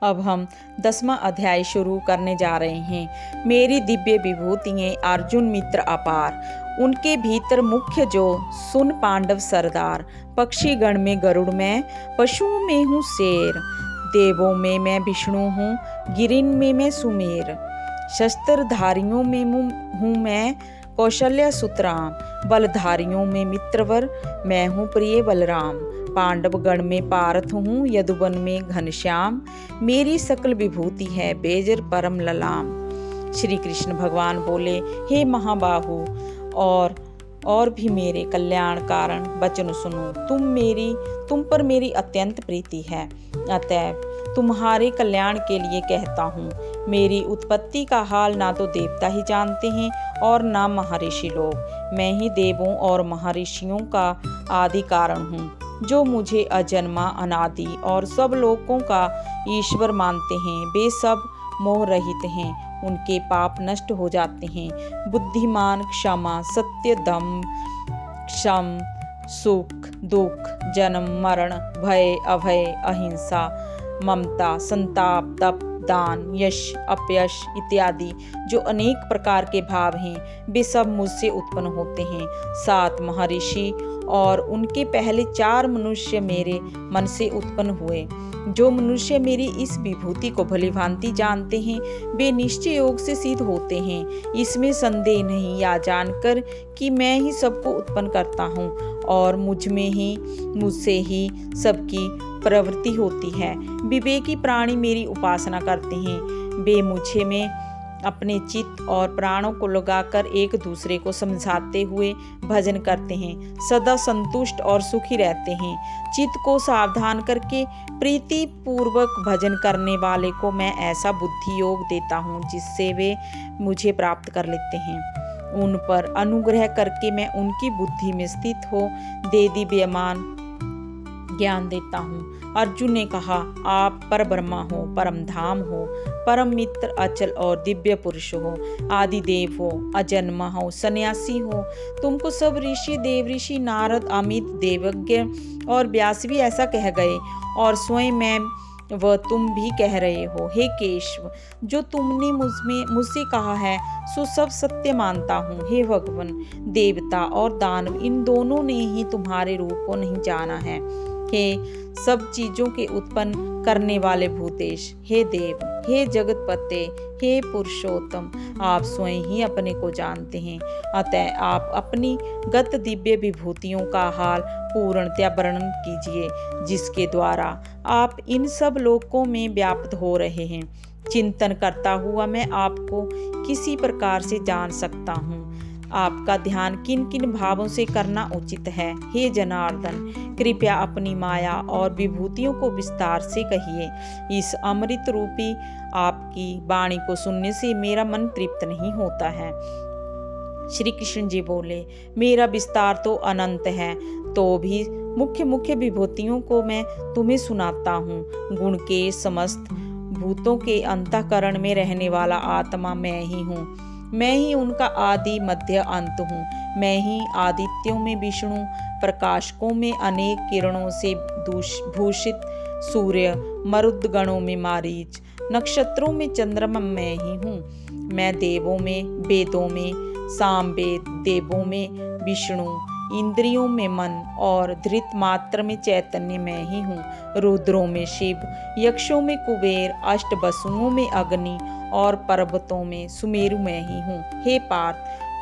अब हम 10वां अध्याय शुरू करने जा रहे हैं। मेरी दिव्य विभूतियाँ अर्जुन मित्र अपार, उनके भीतर मुख्य जो सुन पांडव सरदार। पक्षी गण में गरुड़ मैं, पशुओं में हूँ शेर, देवों में मैं विष्णु हूँ, गिरिन में मैं सुमेर, शस्त्रधारियों में हूँ मैं कौशल्या सुतराम, बलधारियों में मित्रवर मैं हूँ प्रिय बलराम। पांडव गण में पार्थ हूँ, यदुवन में घनश्याम, मेरी सकल विभूति है बेजर परम ललाम। श्री कृष्ण भगवान बोले, हे महाबाहु, और भी मेरे कल्याण कारण वचन सुनो। तुम पर मेरी अत्यंत प्रीति है, अतएव तुम्हारे कल्याण के लिए कहता हूँ। मेरी उत्पत्ति का हाल ना तो देवता ही जानते हैं और ना महर्षि लोग। मैं ही देवों और महर्षियों का आदि कारण हूँ, जो मुझे अजन्मा अनादि और सब लोगों का ईश्वर मानते हैं। वे सब मोह रहित हैं, उनके पाप नष्ट हो जाते हैं। बुद्धिमान, क्षमा, सत्य, दम, क्षम, सुख, दुख, जन्म, मरण, भय, अभय, अहिंसा, ममता, संताप, तप, दान, यश, अपयश इत्यादि जो अनेक प्रकार के भाव हैं, वे सब मुझसे उत्पन्न होते हैं। 7 महर्षि और उनके पहले 4 मनुष्य मेरे मन से उत्पन्न हुए। जो मनुष्य मेरी इस विभूति को भली भांति जानते हैं, वे निश्चय योग से सिद्ध होते हैं। इसमें संदेह नहीं, या जानकर कि मैं ही सबको उत्पन्न करता हूँ और मुझसे ही सबकी प्रवृत्ति होती है। विवेकी प्राणी मेरी उपासना करते हैं, वे मुझे में अपने चित्त और प्राणों को लगाकर एक दूसरे को समझाते हुए भजन करते हैं, सदा संतुष्ट और सुखी रहते हैं। चित्त को सावधान करके प्रीति पूर्वक भजन करने वाले को मैं ऐसा बुद्धि योग देता हूँ जिससे वे मुझे प्राप्त कर लेते हैं। उन पर अनुग्रह करके मैं उनकी बुद्धि में स्थित हो देदीप्यमान ज्ञान देता हूँ। अर्जुन ने कहा, आप पर ब्रह्मा हो, परम धाम हो, परम मित्र, अचल और दिव्य पुरुष हो, आदि देव हो, अजन्मा हो, सन्यासी हो। तुमको सब ऋषि, देव ऋषि, नारद, अमित, देवज्ञ और व्यास भी ऐसा कह गए, और स्वयं मैं वह तुम भी कह रहे हो। हे केशव, जो तुमने मुझसे कहा है सो सब सत्य मानता हूँ। हे भगवान, देवता और दानव इन दोनों ने ही तुम्हारे रूप को नहीं जाना है। हे सब चीजों के उत्पन्न करने वाले भूतेश, हे देव, हे जगतपते, हे पुरुषोत्तम, आप स्वयं ही अपने को जानते हैं। अतः आप अपनी गत दिव्य विभूतियों का हाल पूर्णतया वर्णन कीजिए, जिसके द्वारा आप इन सब लोकों में व्याप्त हो रहे हैं। चिंतन करता हुआ मैं आपको किसी प्रकार से जान सकता हूँ। आपका ध्यान किन किन भावों से करना उचित है। हे जनार्दन, कृपया अपनी माया और विभूतियों को विस्तार से कहिए। इस अमृत रूपी आपकी वाणी को सुनने से मेरा मन तृप्त नहीं होता है। श्री कृष्ण जी बोले, मेरा विस्तार तो अनंत है, तो भी मुख्य मुख्य विभूतियों को मैं तुम्हें सुनाता हूँ। गुण के समस्त भूतों के अंतःकरण में रहने वाला आत्मा मैं ही हूँ। मैं ही उनका आदि मध्य अंत हूँ। मैं ही आदित्यों में विष्णु, प्रकाशकों में अनेक किरणों से भूषित सूर्य, मरुद्गणों में मारीच, नक्षत्रों में चंद्रमा मैं ही हूँ। मैं देवों में, वेदों में सामवेद, देवों में विष्णु, इंद्रियों में मन और धृत मात्र में चैतन्य मैं ही हूँ। रुद्रों में शिव, यक्षों में कुबेर, अष्टवसुओं में अग्नि और पर्वतों में सुमेरु मैं ही हूँ। हे पार्थ,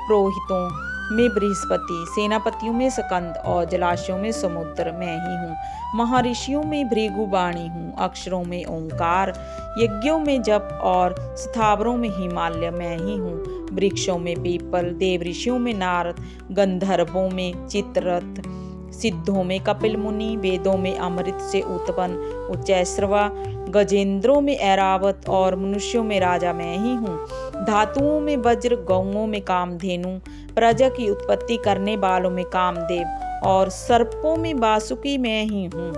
पुरोहितों में बृहस्पति, सेनापतियों में स्कंद और जलाशयों में समुद्र मैं ही हूँ। महर्षियों में भृगुवाणी हूँ, अक्षरों में ओंकार, यज्ञों में जप और स्थावरों में हिमालय मैं ही हूँ। वृक्षों में पीपल, देव ऋषियों में नारद, गंधर्वों में चित्ररथ, सिद्धों में कपिल मुनि, वेदों में अमृत से उत्पन्न उच्चैश्रवा, गजेंद्रों में ऐरावत और मनुष्यों में राजा मैं ही हूँ। धातुओं में वज्र, गौओं में कामधेनु, प्रजा की उत्पत्ति करने वालों में कामदेव और सर्पों में वासुकी मैं ही हूँ।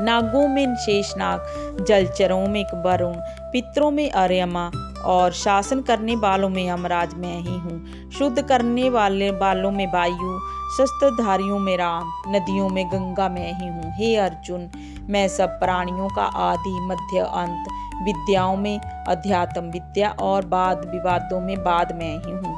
नागों में शेषनाग, जलचरों में वरुण, पितरों में अर्यमा और शासन करने वालों में यमराज मैं ही हूँ। शुद्ध करने वालों में वायु, शस्त्रधारियों में राम, नदियों में गंगा मैं ही हूँ। हे अर्जुन, मैं सब प्राणियों का आदि मध्य अंत, विद्याओं में अध्यात्म विद्या और वाद विवादों में वाद मैं ही हूँ।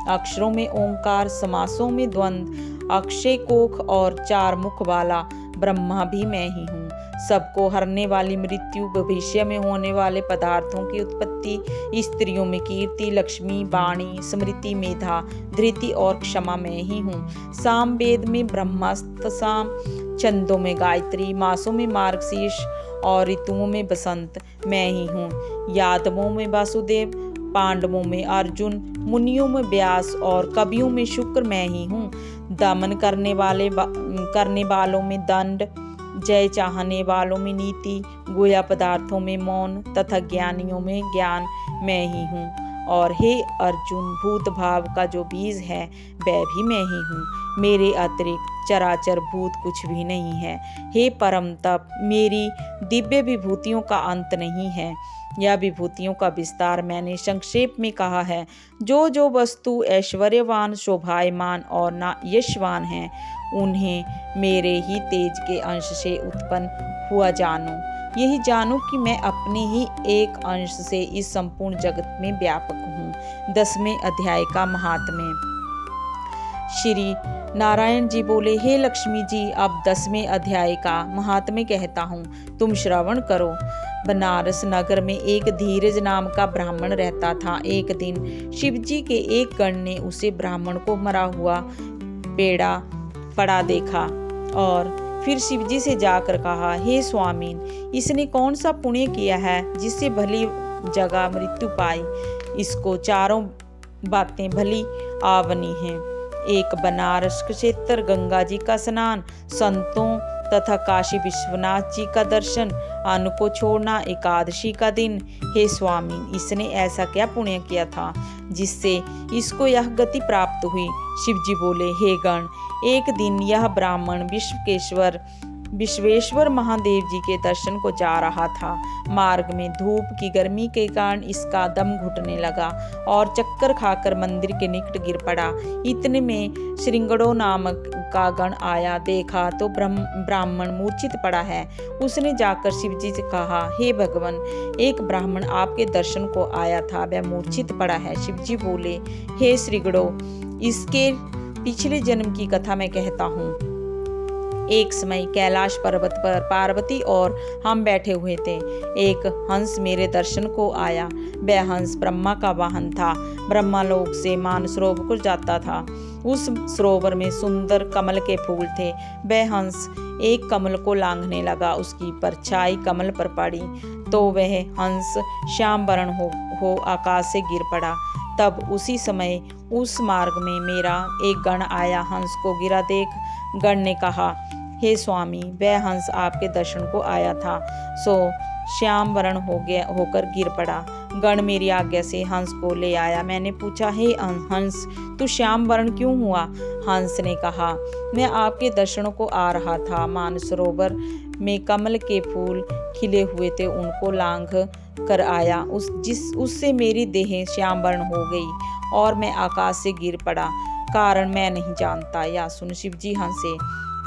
अक्षरों में ओंकार, समासों में द्वंद्व, अक्षय कोख और चार मुख वाला ब्रह्मा भी मैं ही हूँ। सबको हरने वाली मृत्यु, भविष्य में होने वाले पदार्थों की उत्पत्ति, स्त्रियों में कीर्ति, लक्ष्मी, वाणी, स्मृति, मेधा, धृति और क्षमा मैं ही हूँ। साम वेद में ब्रह्मास्त्रसाम, छंदों में गायत्री, मासों में मार्गशीर्ष और ऋतुओं में बसंत मैं ही हूँ। यादवों में वासुदेव, पांडवों में अर्जुन, मुनियों में व्यास और कवियों में शुक्र मैं ही हूँ। दमन करने वालों में दंड, जय चाहने वालों में नीति, गोया पदार्थों में मौन तथा ज्ञानियों में ज्ञान मैं ही हूँ। और हे अर्जुन, भूत भाव का जो बीज है वह भी मैं ही हूँ। मेरे अतिरिक्त चराचर भूत कुछ भी नहीं है। हे परम तप, मेरी दिव्य विभूतियों का अंत नहीं है। यह विभूतियों का विस्तार मैंने संक्षेप में कहा है। जो जो वस्तु ऐश्वर्यवान, शोभायमान और ना यशवान है, उन्हें मेरे ही तेज के अंश से उत्पन्न हुआ जानो। यही जानो कि मैं अपने ही एक अंश से इस संपूर्ण जगत में व्यापक हूँ। 10वें अध्याय का महात्म्य। श्री नारायण जी बोले, हे लक्ष्मी जी, अब 10वें अध्याय का महात्म्य कहता हूँ, तुम श्रवण करो। बनारस नगर में एक धीरज नाम का ब्राह्मण रहता था। एक दिन शिवजी के एक गण ने उसे ब्राह्मण को मरा हुआ पेड़ा पड़ा देखा और फिर शिवजी से जाकर कहा, हे स्वामीन, इसने कौन सा पुण्य किया है जिससे भली जगह मृत्यु पाई। इसको चारों बातें भली आवनी हैं। एक बनारस क्षेत्र, गंगा जी का स्नान, संतों तथा काशी विश्वनाथ जी का दर्शन, अन्न को छोड़ना, एकादशी का दिन। हे स्वामी, इसने ऐसा क्या पुण्य किया था जिससे इसको यह गति प्राप्त हुई। शिवजी बोले, हे गण, एक दिन यह ब्राह्मण विश्वेश्वर महादेव जी के दर्शन को जा रहा था। मार्ग में धूप की गर्मी के कारण इसका दम घुटने लगा और चक्कर खाकर मंदिर के निकट गिर पड़ा। इतने में श्रृंगड़ो नामक का गण आया। देखा तो ब्राह्मण मूर्छित पड़ा है। उसने जाकर शिवजी से कहा, हे भगवान, एक ब्राह्मण आपके दर्शन को आया था, वह मूर्छित पड़ा है। शिवजी बोले, हे श्रृंगड़ो, इसके पिछले जन्म की कथा मैं कहता हूँ। एक समय कैलाश पर्वत पर पार्वती और हम बैठे हुए थे। एक हंस मेरे दर्शन को आया। वह हंस ब्रह्मा का वाहन था। ब्रह्मालोक से मानसरोवर को जाता था। उस सरोवर में सुंदर कमल के फूल थे। वह हंस एक कमल को लांघने लगा। उसकी परछाई कमल पर पड़ी तो वह हंस श्याम वर्ण हो आकाश से गिर पड़ा। तब उसी समय उस मार्ग में मेरा एक गण आया। हंस को गिरा देख गण ने कहा, हे स्वामी, वह हंस आपके दर्शन को आया था, सो श्याम वर्ण होकर गिर पड़ा। गण मेरी आज्ञा से हंस को ले आया। मैंने पूछा, हे हंस, तू श्याम वर्ण क्यों हुआ? हंस ने कहा, मैं आपके दर्शनों को आ रहा था। मानसरोवर में कमल के फूल खिले हुए थे, उनको लांघ कर आया। उससे मेरी देह श्याम वर्ण हो गई और मैं आकाश से गिर पड़ा। कारण मैं नहीं जानता। या सुन शिवजी हंसे।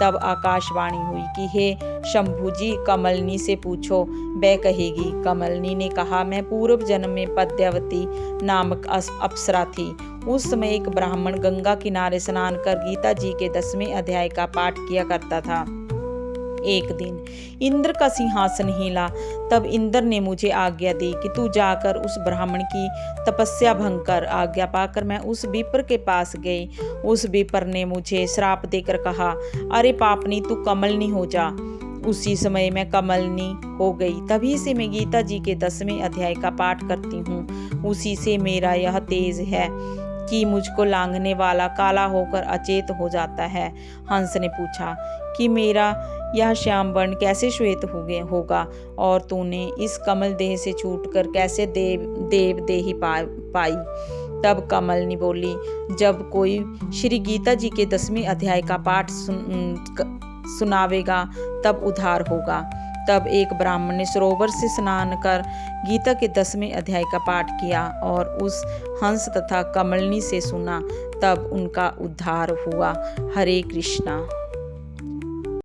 तब आकाशवाणी हुई कि हे शंभु जी, कमलनी से पूछो, वह कहेगी। कमलनी ने कहा, मैं पूर्व जन्म में पद्यावती नामक अप्सरा थी। उस समय एक ब्राह्मण गंगा किनारे स्नान कर गीता जी के 10वें अध्याय का पाठ किया करता था। एक दिन इंद्र का सिंहासन हिला। तब इंद्र ने मुझे आज्ञा दी कि तू जाकर उस ब्राह्मण की तपस्या भंग कर। आज्ञा पाकर मैं उस विप्र के पास गई। उस विप्र ने मुझे श्राप देकर कहा, अरे पापनी, तू कमलनी हो जा। उसी समय मैं कमलनी हो गई। तभी से मैं गीता जी के 10वें अध्याय का पाठ करती हूँ। उसी से मेरा यह तेज है कि मुझको लांघने वाला काला होकर अचेत हो जाता है। हंस ने पूछा कि मेरा यह श्याम वर्ण कैसे श्वेत होगा और तूने इस कमल देह से छूटकर कैसे देव देही पाई? तब कमलनी बोली, जब कोई श्री गीता जी के 10वें अध्याय का पाठ सुनावेगा तब उद्धार होगा। तब एक ब्राह्मण ने सरोवर से स्नान कर गीता के 10वें अध्याय का पाठ किया और उस हंस तथा कमलनी से सुना। तब उनका उद्धार हुआ। हरे कृष्णा।